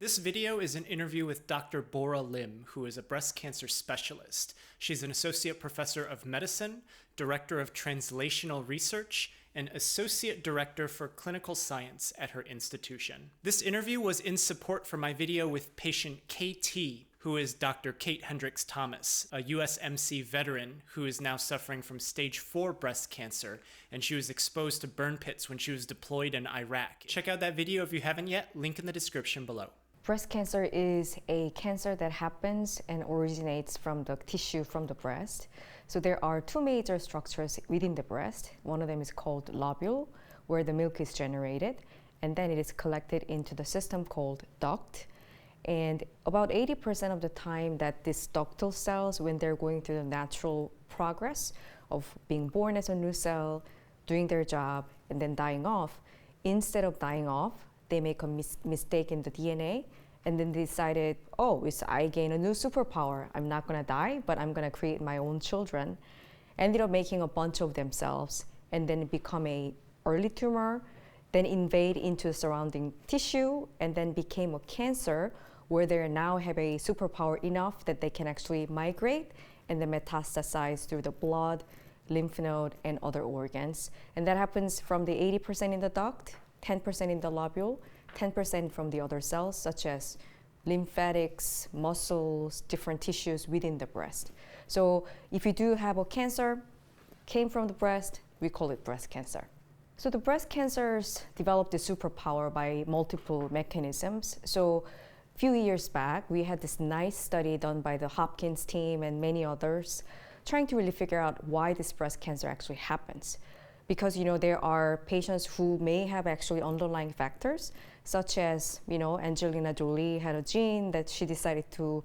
This video is an interview with Dr. Bora Lim, who is a breast cancer specialist. She's an associate professor of medicine, director of translational research, and associate director for clinical science at her institution. This interview was in support for my video with patient KT, who is Dr. Kate Hendricks Thomas, a USMC veteran who is now suffering from stage 4 breast cancer, and she was exposed to burn pits when she was deployed in Iraq. Check out that video if you haven't yet, link in the description below. Breast cancer is a cancer that happens and originates from the tissue from the breast. So there are two major structures within the breast. One of them is called lobule, where the milk is generated, and then it is collected into the system called duct. And about 80% of the time that these ductal cells, when they're going through the natural progress of being born as a new cell, doing their job, and then dying off, instead of dying off, they make a mistake in the DNA, and then they decided, oh, I gain a new superpower. I'm not gonna die, but I'm gonna create my own children. Ended up making a bunch of themselves, and then become a early tumor, then invade into the surrounding tissue, and then became a cancer where they now have a superpower enough that they can actually migrate and then metastasize through the blood, lymph node, and other organs. And that happens from the 80% in the duct, 10% in the lobule, 10% from the other cells, such as lymphatics, muscles, different tissues within the breast. So if you do have a cancer, came from the breast, we call it breast cancer. So the breast cancers developed the superpower by multiple mechanisms. So a few years back, we had this nice study done by the Hopkins team and many others, trying to really figure out why this breast cancer actually happens. Because there are patients who may have actually underlying factors, such as Angelina Jolie had a gene that she decided to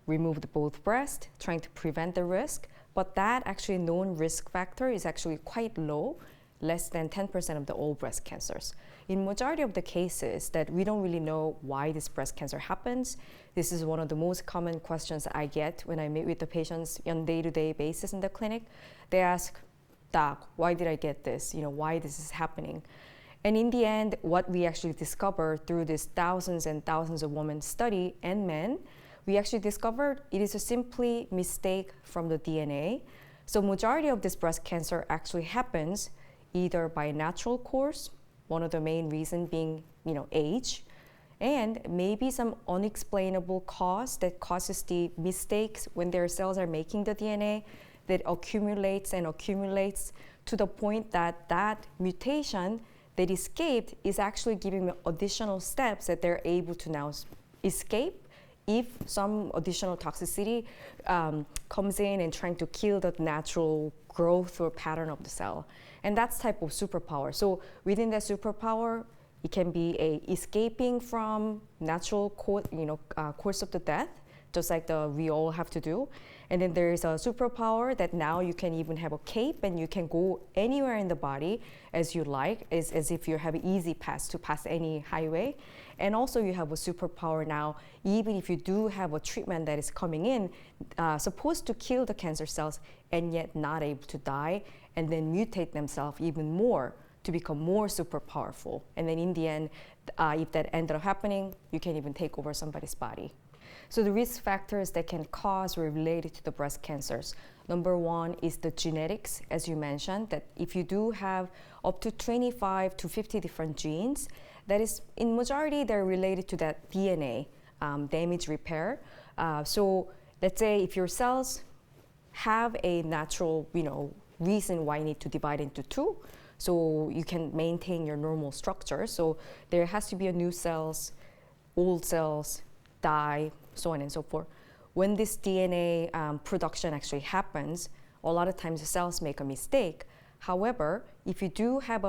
remove both breasts, trying to prevent the risk. But that actually known risk factor is actually quite low, less than 10% of the all breast cancers. In majority of the cases that we don't really know why this breast cancer happens, this is one of the most common questions I get when I meet with the patients on day-to-day basis in the clinic. They ask, Doc, why did I get this? Why this is happening? And in the end, what we actually discovered through this thousands and thousands of women study and men, we actually discovered it is a simply mistake from the DNA. So majority of this breast cancer actually happens either by natural course, one of the main reasons being age, and maybe some unexplainable cause that causes the mistakes when their cells are making the DNA that accumulates and accumulates to the point that that mutation that escaped is actually giving them additional steps that they're able to now escape if some additional toxicity comes in and trying to kill the natural growth or pattern of the cell. And that's type of superpower. So within that superpower, it can be escaping from natural course of the death, just like we all have to do. And then there is a superpower that now you can even have a cape and you can go anywhere in the body as you like, as if you have an easy pass to pass any highway. And also you have a superpower now, even if you do have a treatment that is coming in, supposed to kill the cancer cells and yet not able to die, and then mutate themselves even more to become more super powerful. And then in the end, if that ended up happening, you can even take over somebody's body. So the risk factors that can cause or related to the breast cancers. Number one is the genetics, as you mentioned, that if you do have up to 25 to 50 different genes, that is, in majority, they're related to that DNA damage repair. So let's say if your cells have a natural, reason why you need to divide into two, so you can maintain your normal structure. So there has to be a new cells, old cells, die, so on and so forth. When this DNA production actually happens, a lot of times the cells make a mistake. However, if you do have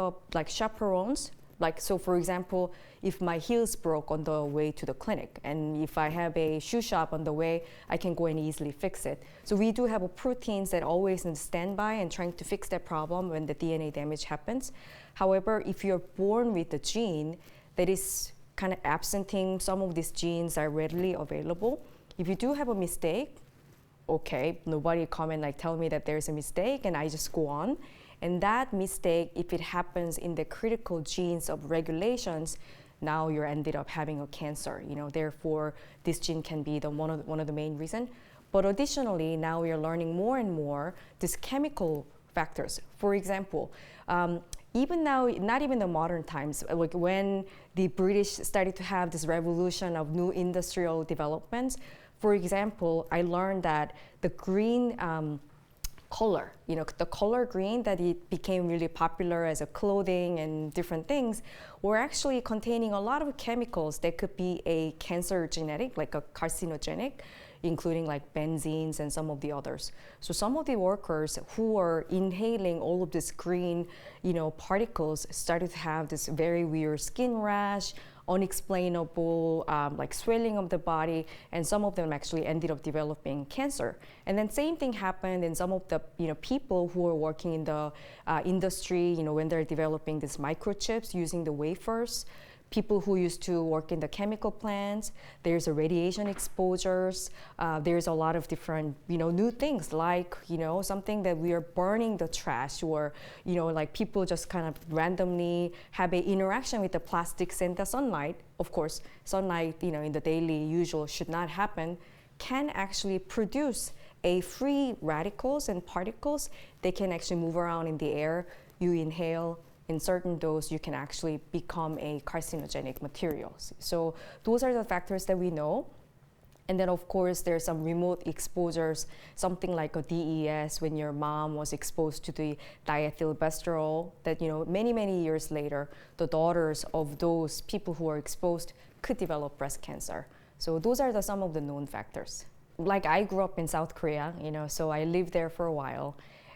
chaperones, so for example, if my heels broke on the way to the clinic, and if I have a shoe shop on the way, I can go and easily fix it. So we do have proteins that always in standby and trying to fix that problem when the DNA damage happens. However, if you're born with a gene that is kind of absenting, some of these genes are readily available. If you do have a mistake, okay, nobody come and tell me that there's a mistake and I just go on. And that mistake, if it happens in the critical genes of regulations, now you're ended up having a cancer. Therefore, this gene can be one of the main reasons. But additionally, now we are learning more and more these chemical factors. For example, even now, not even the modern times, like when the British started to have this revolution of new industrial developments, for example, I learned that the green color, the color green, that it became really popular as a clothing and different things, were actually containing a lot of chemicals that could be a carcinogenic, like a carcinogenic, including like benzenes and some of the others. So some of the workers who are inhaling all of this green, particles started to have this very weird skin rash, unexplainable like swelling of the body, and some of them actually ended up developing cancer. And then same thing happened in some of the people who are working in the industry, when they're developing these microchips using the wafers. People who used to work in the chemical plants, there's a radiation exposures, there's a lot of different, new things like, something that we are burning the trash, or, like people just kind of randomly have an interaction with the plastics and the sunlight. Of course, sunlight, in the daily usual should not happen, can actually produce a free radicals and particles. They can actually move around in the air. You inhale. In certain dose, you can actually become a carcinogenic materials. So those are the factors that we know. And then of course, there's some remote exposures, something like a DES, when your mom was exposed to the diethylbesterol, that many, many years later, the daughters of those people who are exposed could develop breast cancer. So those are some of the known factors. Like I grew up in South Korea, so I lived there for a while.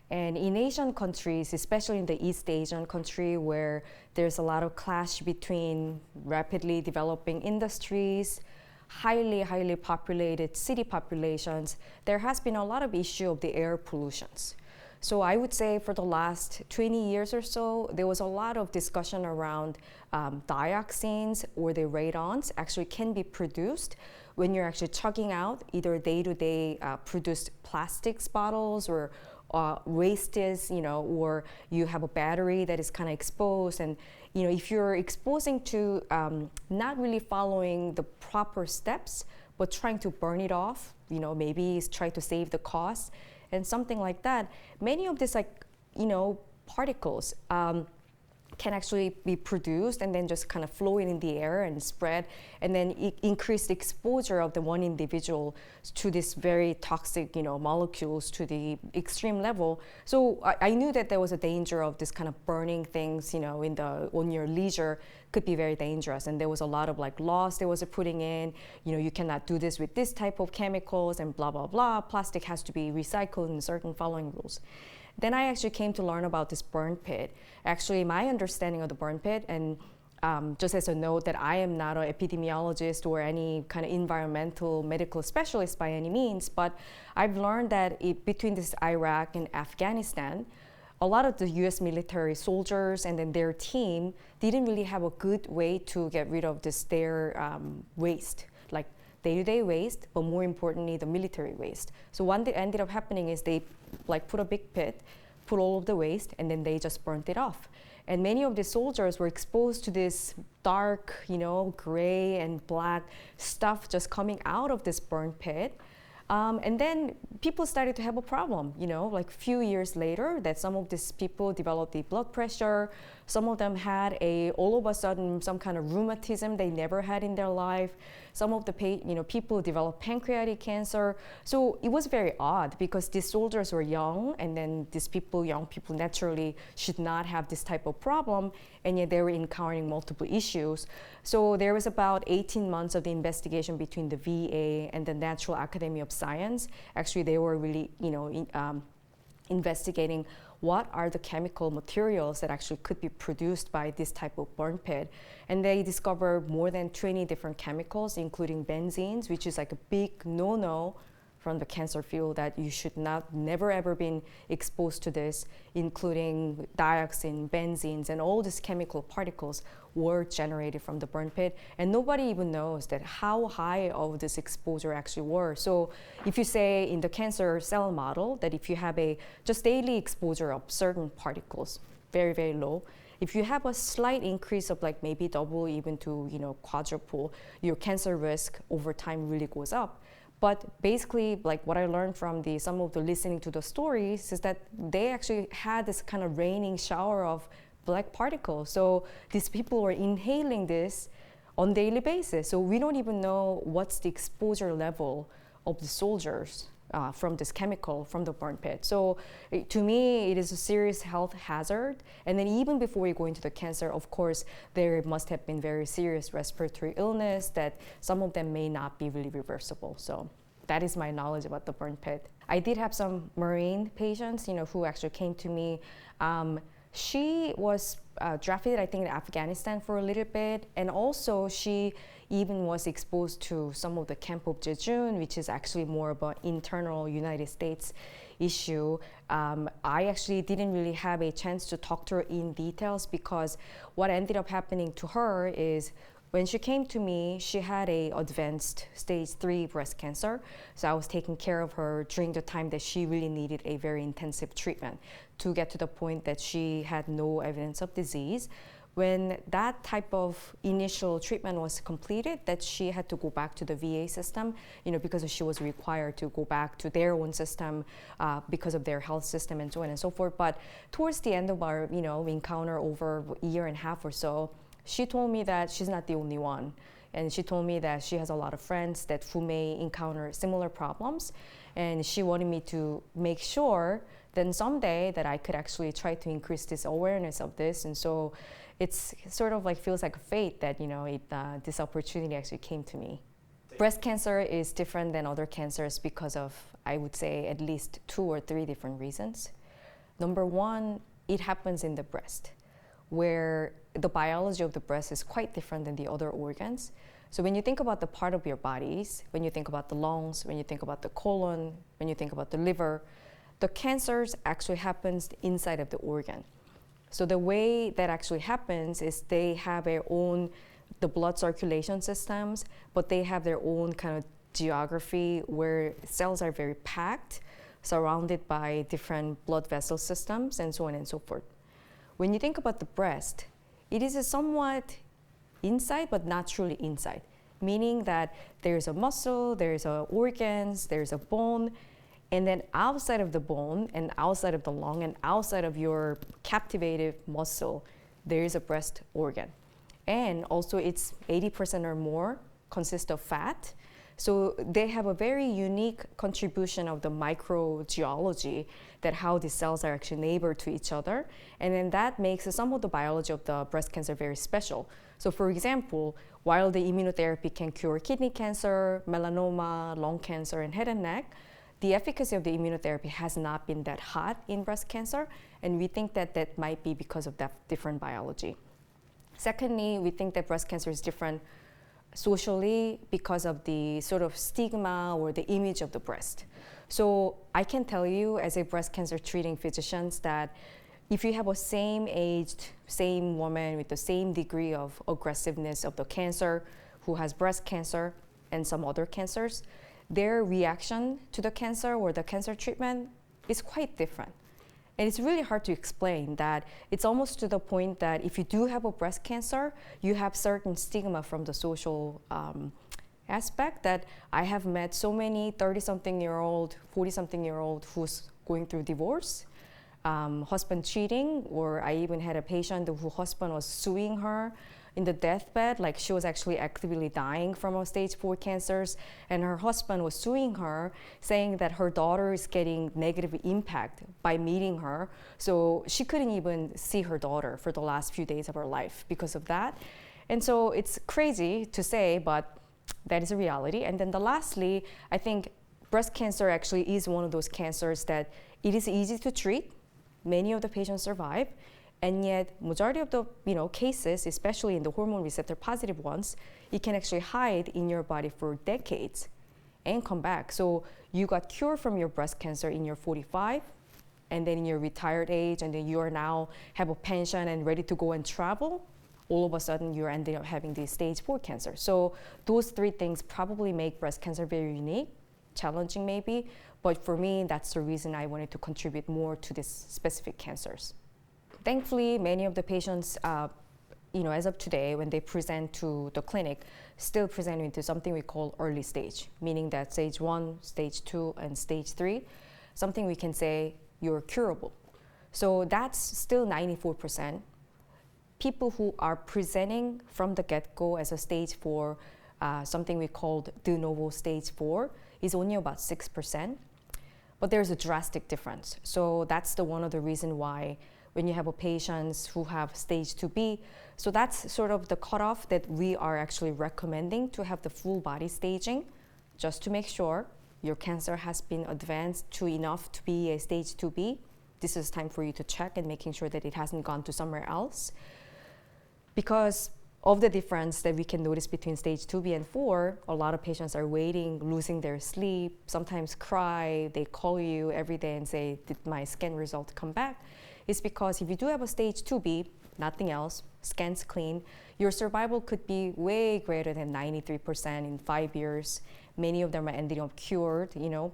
And in Asian countries, especially in the East Asian country, where there's a lot of clash between rapidly developing industries, highly populated city populations, there has been a lot of issue of the air pollutions. So I would say for the last 20 years or so, there was a lot of discussion around dioxins or the radons actually can be produced when you're actually chugging out either day-to-day produced plastics bottles or wastes, or you have a battery that is kind of exposed. And, if you're exposing to not really following the proper steps, but trying to burn it off, maybe try to save the cost and something like that, many of these particles can actually be produced and then just kind of flow in the air and spread, and then increase the exposure of the one individual to this very toxic, molecules to the extreme level. So I knew that there was a danger of this kind of burning things, on your leisure could be very dangerous. And there was a lot of laws they was putting in, you cannot do this with this type of chemicals and blah, blah, blah. Plastic has to be recycled in certain following rules. Then I actually came to learn about this burn pit. Actually, my understanding of the burn pit, and just as a note that I am not an epidemiologist or any kind of environmental medical specialist by any means, but I've learned that between this Iraq and Afghanistan, a lot of the US military soldiers and then their team didn't really have a good way to get rid of their waste, like day-to-day waste, but more importantly, the military waste. So what ended up happening is they put a big pit, put all of the waste, and then they just burnt it off. And many of the soldiers were exposed to this dark, gray and black stuff just coming out of this burn pit. And then people started to have a problem, few years later, that some of these people developed the blood pressure. Some of them had all of a sudden some kind of rheumatism they never had in their life. Some of the people developed pancreatic cancer. So it was very odd because these soldiers were young, and then young people naturally should not have this type of problem, and yet they were encountering multiple issues. So there was about 18 months of the investigation between the VA and the National Academy of Science. Actually, they were really, investigating what are the chemical materials that actually could be produced by this type of burn pit. And they discovered more than 20 different chemicals, including benzenes, which is a big no-no from the cancer field, that you should never ever been exposed to this, including dioxin, benzenes, and all these chemical particles were generated from the burn pit. And nobody even knows that how high of this exposure actually were. So if you say in the cancer cell model that if you have a just daily exposure of certain particles, very, very low, if you have a slight increase of like maybe double, even to quadruple, your cancer risk over time really goes up. But basically, like what I learned from some of the listening to the stories is that they actually had this kind of raining shower of black particles. So these people were inhaling this on a daily basis. So we don't even know what's the exposure level of the soldiers from this chemical from the burn pit. So to me, it is a serious health hazard. And then even before we go into the cancer, of course, there must have been very serious respiratory illness that some of them may not be really reversible. So that is my knowledge about the burn pit. I did have some Marine patients, who actually came to me. She was drafted, I think, in Afghanistan for a little bit. And also she even was exposed to some of the Camp of Jejun, which is actually more of an internal United States issue. I actually didn't really have a chance to talk to her in details, because what ended up happening to her is when she came to me, she had a advanced stage 3 breast cancer. So I was taking care of her during the time that she really needed a very intensive treatment to get to the point that she had no evidence of disease. When that type of initial treatment was completed, that she had to go back to the VA system, because she was required to go back to their own system because of their health system and so on and so forth. But towards the end of our, encounter over a year and a half or so, she told me that she's not the only one. And she told me that she has a lot of friends who may encounter similar problems. And she wanted me to make sure then someday that I could actually try to increase this awareness of this. And so it's sort of like feels like a fate that, this opportunity actually came to me. Breast cancer is different than other cancers because of, I would say, at least 2 or 3 different reasons. Number one, it happens in the breast, where the biology of the breast is quite different than the other organs. So when you think about the part of your bodies, when you think about the lungs, when you think about the colon, when you think about the liver, the cancers actually happens inside of the organ. So the way that actually happens is they have their own, the blood circulation systems, but they have their own kind of geography where cells are very packed, surrounded by different blood vessel systems and so on and so forth. When you think about the breast, it is a somewhat inside, but not truly inside, meaning that there's a muscle, there's organs, there's a bone, and then outside of the bone and outside of the lung and outside of your captivated muscle, there is a breast organ. And also it's 80% or more consists of fat. So they have a very unique contribution of the microgeology, that how the cells are actually neighbor to each other. And then that makes some of the biology of the breast cancer very special. So for example, while the immunotherapy can cure kidney cancer, melanoma, lung cancer, and head and neck, the efficacy of the immunotherapy has not been that hot in breast cancer. And we think that that might be because of that different biology. Secondly, we think that breast cancer is different socially because of the sort of stigma or the image of the breast. So I can tell you as a breast cancer treating physician that if you have a same aged, same woman with the same degree of aggressiveness of the cancer who has breast cancer and some other cancers, their reaction to the cancer or the cancer treatment is quite different. And it's really hard to explain that. It's almost to the point that if you do have a breast cancer, you have certain stigma from the social aspect, that I have met so many 30-something-year-old, 40-something-year-old who's going through divorce, husband cheating, or I even had a patient whose husband was suing her in the deathbed, like she was actually actively dying from a stage 4 cancers, and her husband was suing her, saying that her daughter is getting negative impact by meeting her. So she couldn't even see her daughter for the last few days of her life because of that. And so it's crazy to say, but that is a reality. And then lastly, I think breast cancer actually is one of those cancers that it is easy to treat. Many of the patients survive. And yet, majority of the cases, especially in the hormone receptor positive ones, it can actually hide in your body for decades and come back. So you got cured from your breast cancer in your 45, and then in your retired age, and then you are now have a pension and ready to go and travel. All of a sudden, you're ending up having this stage 4 cancer. So those 3 things probably make breast cancer very unique, challenging maybe. But for me, that's the reason I wanted to contribute more to these specific cancers. thankfully, many of the patients, as of today, when they present to the clinic, still present into something we call early stage, meaning that stage 1, stage 2, and stage 3, something we can say you're curable. So that's still 94%. People who are presenting from the get-go as a stage 4, something we called de novo stage 4, is only about 6%. But there's a drastic difference. So that's one of the reasons why when you have patients who have stage 2B, so that's sort of the cutoff that we are actually recommending to have the full body staging, just to make sure your cancer has been advanced to enough to be a stage 2B. This is time for you to check and making sure that it hasn't gone to somewhere else. Because of the difference that we can notice between stage 2B and 4, a lot of patients are waiting, losing their sleep, sometimes cry, they call you every day and say, did my scan result come back? It's because if you do have a stage 2B, nothing else, scans clean, your survival could be way greater than 93% in 5 years. Many of them are ending up cured.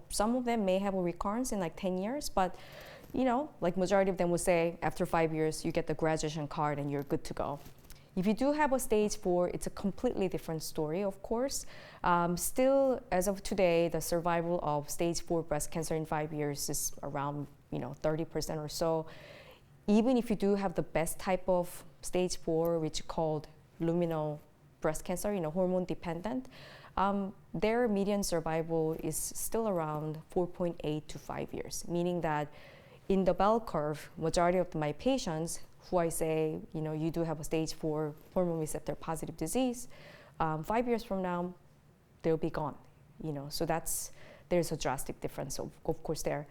Some of them may have a recurrence in like 10 years, but like majority of them will say after 5 years, you get the graduation card and you're good to go. If you do have a stage 4, it's a completely different story, of course. Still, as of today, the survival of stage 4 breast cancer in 5 years is around 30% or so. Even if you do have the best type of stage 4, which is called luminal breast cancer, hormone dependent, their median survival is still around 4.8 to 5 years, meaning that in the bell curve, majority of my patients who I say, you do have a stage 4 hormone receptor positive disease, 5 years from now, they'll be gone. So there's a drastic difference, of course, there.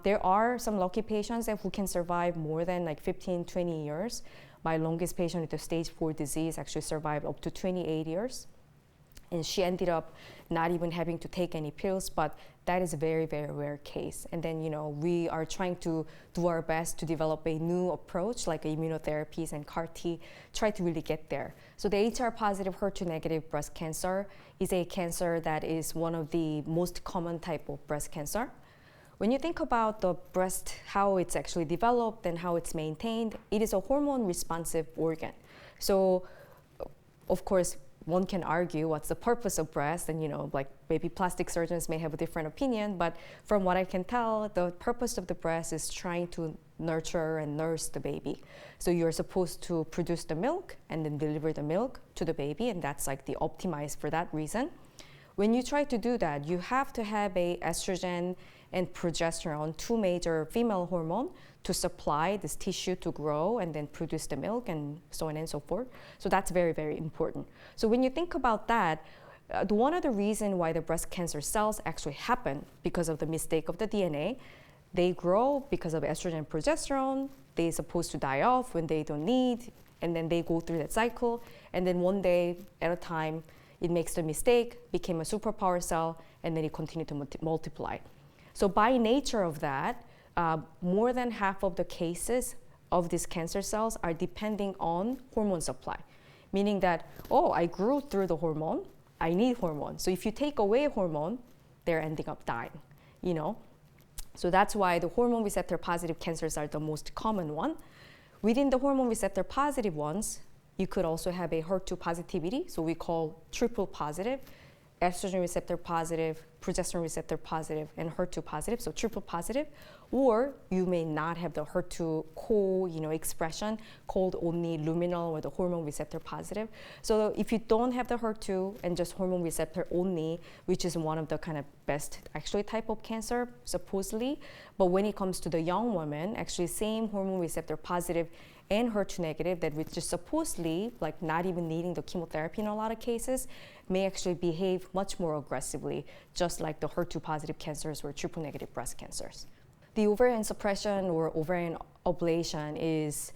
There are some lucky patients who can survive more than like 15, 20 years. My longest patient with the stage 4 disease actually survived up to 28 years. And she ended up not even having to take any pills, but that is a very, very rare case. And then, we are trying to do our best to develop a new approach, like immunotherapies and CAR-T, try to really get there. So the HR positive, HER2 negative breast cancer is a cancer that is one of the most common type of breast cancer. When you think about the breast, how it's actually developed and how it's maintained, it is a hormone responsive organ. So, of course, one can argue what's the purpose of breast, and like maybe plastic surgeons may have a different opinion, but from what I can tell, the purpose of the breast is trying to nurture and nurse the baby. So you're supposed to produce the milk and then deliver the milk to the baby, and that's like the optimized for that reason. When you try to do that, you have to have a estrogen and progesterone, 2 major female hormone, to supply this tissue to grow and then produce the milk and so on and so forth. So that's very, very important. So when you think about that, one of the reasons why the breast cancer cells actually happen because of the mistake of the DNA, they grow because of estrogen and progesterone. They're supposed to die off when they don't need, and then they go through that cycle. And then one day at a time, it makes the mistake, became a superpower cell, and then it continued to multiply. So by nature of that, more than half of the cases of these cancer cells are depending on hormone supply, meaning that, I grew through the hormone, I need hormone. So if you take away hormone, they're ending up dying, So that's why the hormone receptor positive cancers are the most common one. Within the hormone receptor positive ones, you could also have a HER2 positivity, so we call triple positive, estrogen receptor positive, progesterone receptor positive, and HER2 positive, so triple positive. Or you may not have the HER2 expression called only luminal or the hormone receptor positive. So if you don't have the HER2 and just hormone receptor only, which is one of the kind of best actually type of cancer, supposedly, but when it comes to the young women, actually same hormone receptor positive and HER2 negative that which is supposedly like not even needing the chemotherapy in a lot of cases, may actually behave much more aggressively, just like the HER2 positive cancers or triple negative breast cancers. The ovarian suppression or ovarian ablation is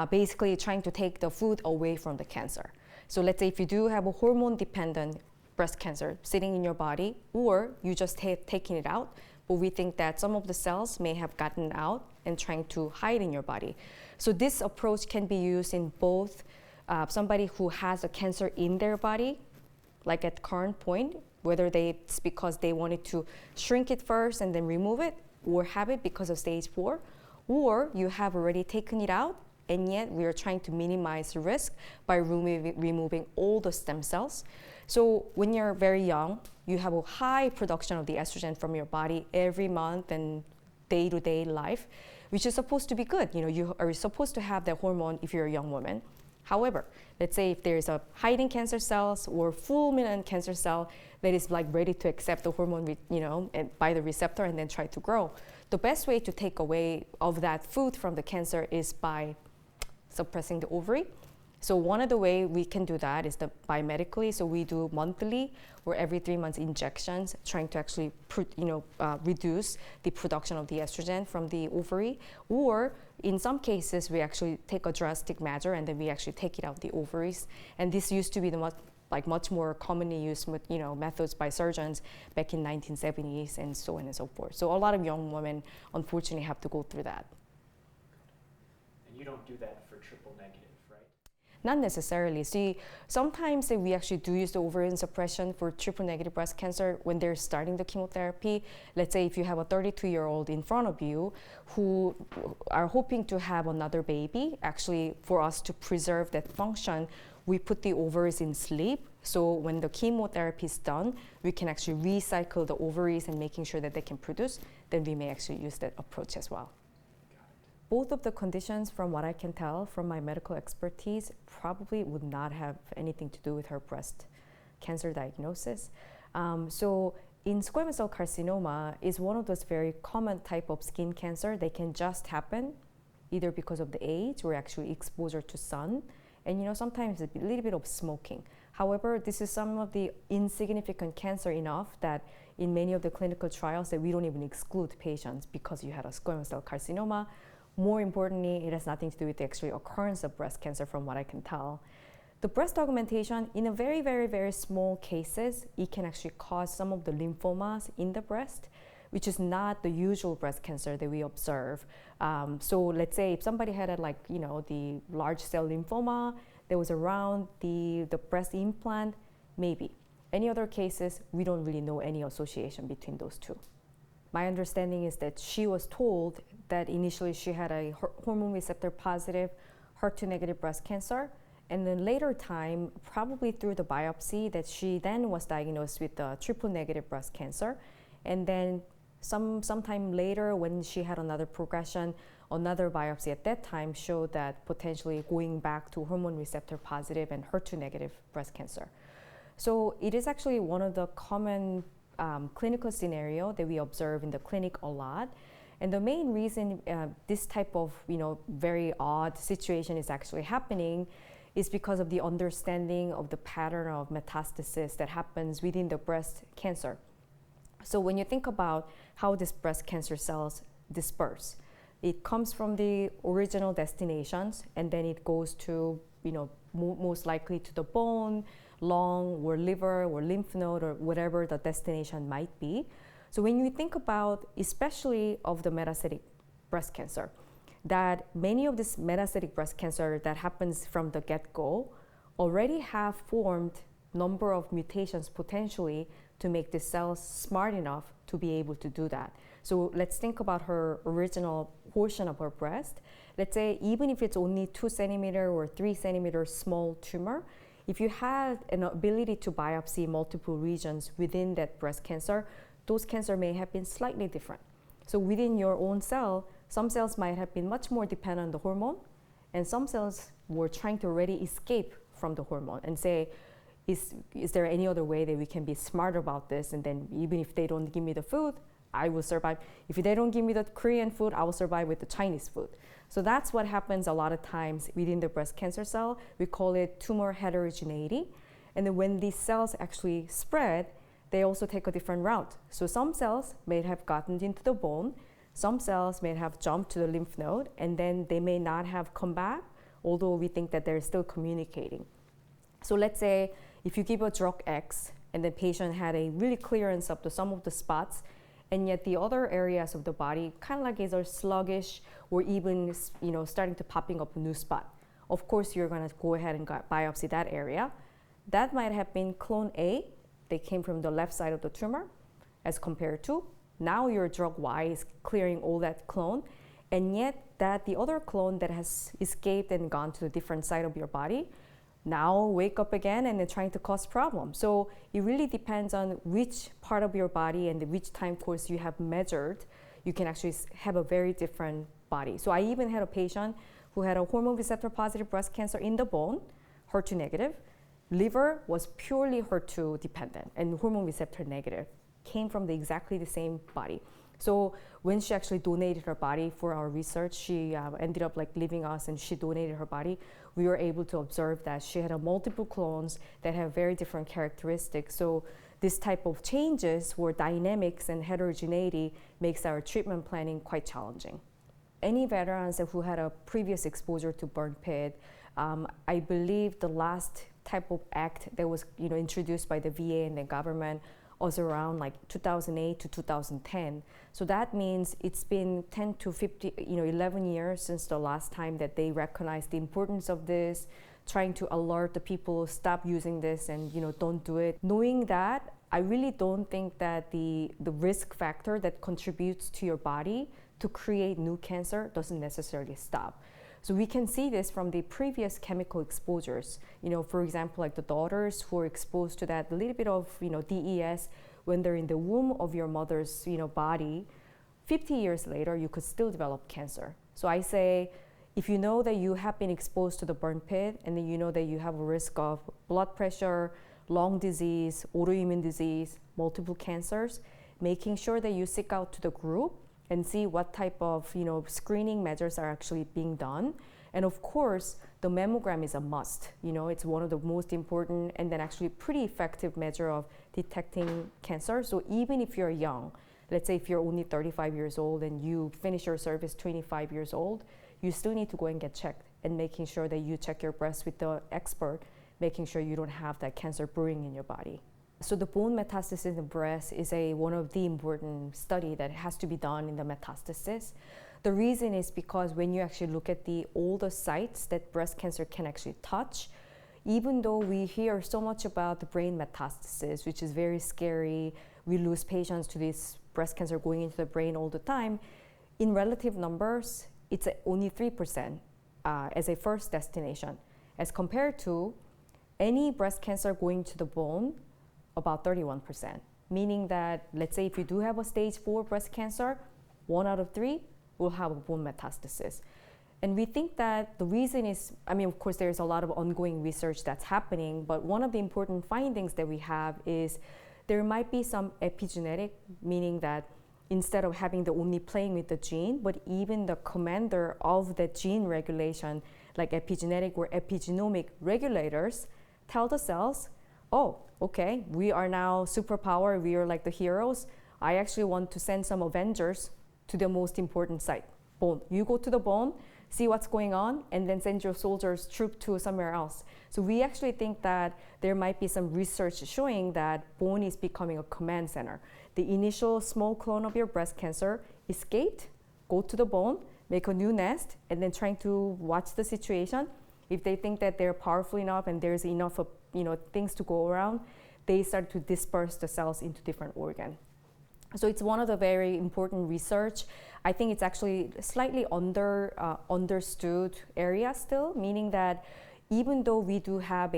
basically trying to take the food away from the cancer. So let's say if you do have a hormone dependent breast cancer sitting in your body, or you just taking it out, but we think that some of the cells may have gotten out and trying to hide in your body. So this approach can be used in both somebody who has a cancer in their body, like at current point, whether it's because they wanted to shrink it first and then remove it, or have it because of stage 4, or you have already taken it out and yet we are trying to minimize risk by removing all the stem cells. So when you're very young, you have a high production of the estrogen from your body every month and day-to-day life, which is supposed to be good. You are supposed to have that hormone if you're a young woman. However, let's say if there's a hiding cancer cells or fulminant cancer cell that is like ready to accept the hormone, and by the receptor and then try to grow, the best way to take away of that food from the cancer is by suppressing the ovary. So one of the way we can do that is by medically. So we do monthly or every 3 months injections, trying to actually reduce the production of the estrogen from the ovary. Or in some cases, we actually take a drastic measure and then we actually take it out the ovaries. And this used to be the much more commonly used methods by surgeons back in 1970s and so on and so forth. So a lot of young women unfortunately have to go through that. And you don't do that for triple negative, right? Not necessarily. See, sometimes we actually do use the ovarian suppression for triple negative breast cancer when they're starting the chemotherapy. Let's say if you have a 32-year-old in front of you who are hoping to have another baby, actually for us to preserve that function, we put the ovaries in sleep. So when the chemotherapy is done, we can actually recycle the ovaries and making sure that they can produce, then we may actually use that approach as well. Both of the conditions, from what I can tell from my medical expertise, probably would not have anything to do with her breast cancer diagnosis. So in squamous cell carcinoma is one of those very common type of skin cancer. They can just happen either because of the age or actually exposure to sun. And sometimes a little bit of smoking. However, this is some of the insignificant cancer enough that in many of the clinical trials that we don't even exclude patients because you had a squamous cell carcinoma. More importantly, it has nothing to do with the actual occurrence of breast cancer from what I can tell. The breast augmentation, in a very, very, very small cases, it can actually cause some of the lymphomas in the breast, which is not the usual breast cancer that we observe. So let's say if somebody had the large cell lymphoma that was around the breast implant, maybe. Any other cases, we don't really know any association between those two. My understanding is that she was told that initially she had a hormone receptor positive, HER2 negative breast cancer, and then later time, probably through the biopsy, that she then was diagnosed with triple negative breast cancer. And then sometime later, when she had another progression, another biopsy at that time showed that potentially going back to hormone receptor positive and HER2 negative breast cancer. So it is actually one of the common clinical scenario that we observe in the clinic a lot. And the main reason this type of very odd situation is actually happening is because of the understanding of the pattern of metastasis that happens within the breast cancer. So when you think about how these breast cancer cells disperse, it comes from the original destinations and then it goes to, most likely to the bone, lung, or liver, or lymph node, or whatever the destination might be. So when you think about, especially of the metastatic breast cancer, that many of this metastatic breast cancer that happens from the get-go already have formed number of mutations potentially to make the cells smart enough to be able to do that. So let's think about her original portion of her breast. Let's say even if it's only 2 centimeter or 3 centimeter small tumor, if you had an ability to biopsy multiple regions within that breast cancer, those cancer may have been slightly different. So within your own cell, some cells might have been much more dependent on the hormone, and some cells were trying to already escape from the hormone and say, is there any other way that we can be smart about this? And then even if they don't give me the food, I will survive. If they don't give me the Korean food, I will survive with the Chinese food. So that's what happens a lot of times within the breast cancer cell. We call it tumor heterogeneity. And then when these cells actually spread, they also take a different route. So some cells may have gotten into the bone, some cells may have jumped to the lymph node, and then they may not have come back, although we think that they're still communicating. So let's say if you give a drug X and the patient had a really clearance of some of the spots, and yet the other areas of the body kind of like is sluggish or even starting to popping up a new spot. Of course, you're going to go ahead and biopsy that area. That might have been clone A. They came from the left side of the tumor as compared to now your drug Y is clearing all that clone. And yet that the other clone that has escaped and gone to a different side of your body now wake up again and they're trying to cause problems. So it really depends on which part of your body and which time course you have measured. You can actually have a very different body. So I even had a patient who had a hormone receptor positive breast cancer in the bone, HER2 negative. Liver was purely HER2 dependent and hormone receptor negative, came from exactly the same body. So when she actually donated her body for our research, she ended up leaving us and she donated her body. We were able to observe that she had multiple clones that have very different characteristics. So this type of changes where dynamics and heterogeneity makes our treatment planning quite challenging. Any veterans who had a previous exposure to burn pit, I believe the last type of act that was introduced by the VA and the government was around 2008 to 2010. So that means it's been 10 to 11 years since the last time that they recognized the importance of this, trying to alert the people, stop using this and don't do it. Knowing that, I really don't think that the risk factor that contributes to your body to create new cancer doesn't necessarily stop. So we can see this from the previous chemical exposures. For example, the daughters who are exposed to that little bit of DES when they're in the womb of your mother's body, 50 years later you could still develop cancer. So I say, if you know that you have been exposed to the burn pit and then you know that you have a risk of blood pressure, lung disease, autoimmune disease, multiple cancers, making sure that you seek out to the group and see what type of screening measures are actually being done. And of course, the mammogram is a must. It's one of the most important and then actually pretty effective measure of detecting cancer. So even if you're young, let's say if you're only 35 years old and you finish your service 25 years old, you still need to go and get checked and making sure that you check your breast with the expert, making sure you don't have that cancer brewing in your body. So the bone metastasis in the breast is one of the important study that has to be done in the metastasis. The reason is because when you actually look at all the sites that breast cancer can actually touch, even though we hear so much about the brain metastasis, which is very scary, we lose patients to this breast cancer going into the brain all the time, in relative numbers, it's only 3% as a first destination, as compared to any breast cancer going to the bone, about 31%, meaning that, let's say if you do have a stage 4 breast cancer, 1 out of 3 will have a bone metastasis. And we think that the reason is, of course, there's a lot of ongoing research that's happening, but one of the important findings that we have is there might be some epigenetic, meaning that instead of having the only playing with the gene, but even the commander of the gene regulation, like epigenetic or epigenomic regulators, tell the cells, oh, okay, we are now superpower, we are like the heroes. I actually want to send some Avengers to the most important site, bone. You go to the bone, see what's going on, and then send your soldiers troop to somewhere else. So we actually think that there might be some research showing that bone is becoming a command center. The initial small clone of your breast cancer escaped, go to the bone, make a new nest, and then trying to watch the situation. If they think that they're powerful enough and there's enough of things to go around, they start to disperse the cells into different organs. So it's one of the very important research. I think it's actually slightly understood area still, meaning that even though we do have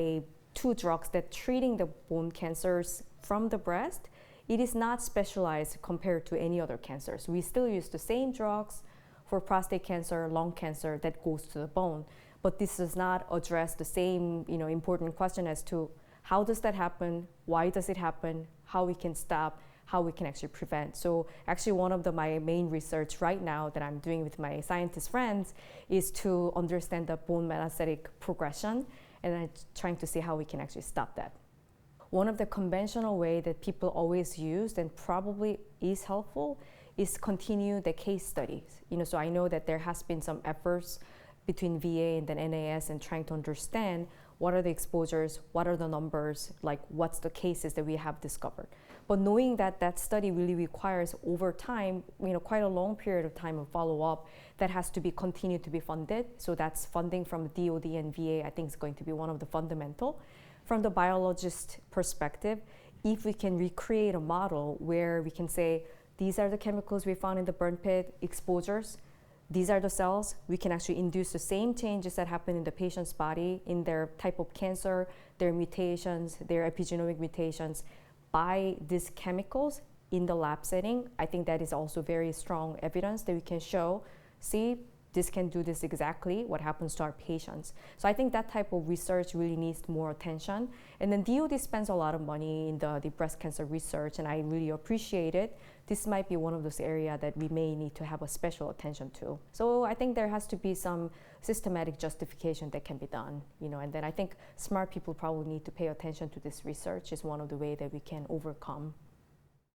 two drugs that treating the bone cancers from the breast, it is not specialized compared to any other cancers. We still use the same drugs for prostate cancer, lung cancer that goes to the bone. But this does not address the same important question as to how does that happen, why does it happen, how we can stop, how we can actually prevent. So actually one of my main research right now that I'm doing with my scientist friends is to understand the bone metastatic progression and then trying to see how we can actually stop that. One of the conventional way that people always use and probably is helpful is continue the case studies. So I know that there has been some efforts between VA and then NAS and trying to understand what are the exposures, what are the numbers, what's the cases that we have discovered. But knowing that that study really requires over time, quite a long period of time of follow-up that has to be continued to be funded. So that's funding from DOD and VA, I think is going to be one of the fundamental. From the biologist perspective, if we can recreate a model where we can say, these are the chemicals we found in the burn pit exposures, these are the cells. We can actually induce the same changes that happen in the patient's body, in their type of cancer, their mutations, their epigenomic mutations, by these chemicals in the lab setting. I think that is also very strong evidence that we can show, see, this can do this exactly what happens to our patients. So I think that type of research really needs more attention. And then DoD spends a lot of money in the breast cancer research, and I really appreciate it. This might be one of those areas that we may need to have a special attention to. So I think there has to be some systematic justification that can be done, and then I think smart people probably need to pay attention to this research is one of the ways that we can overcome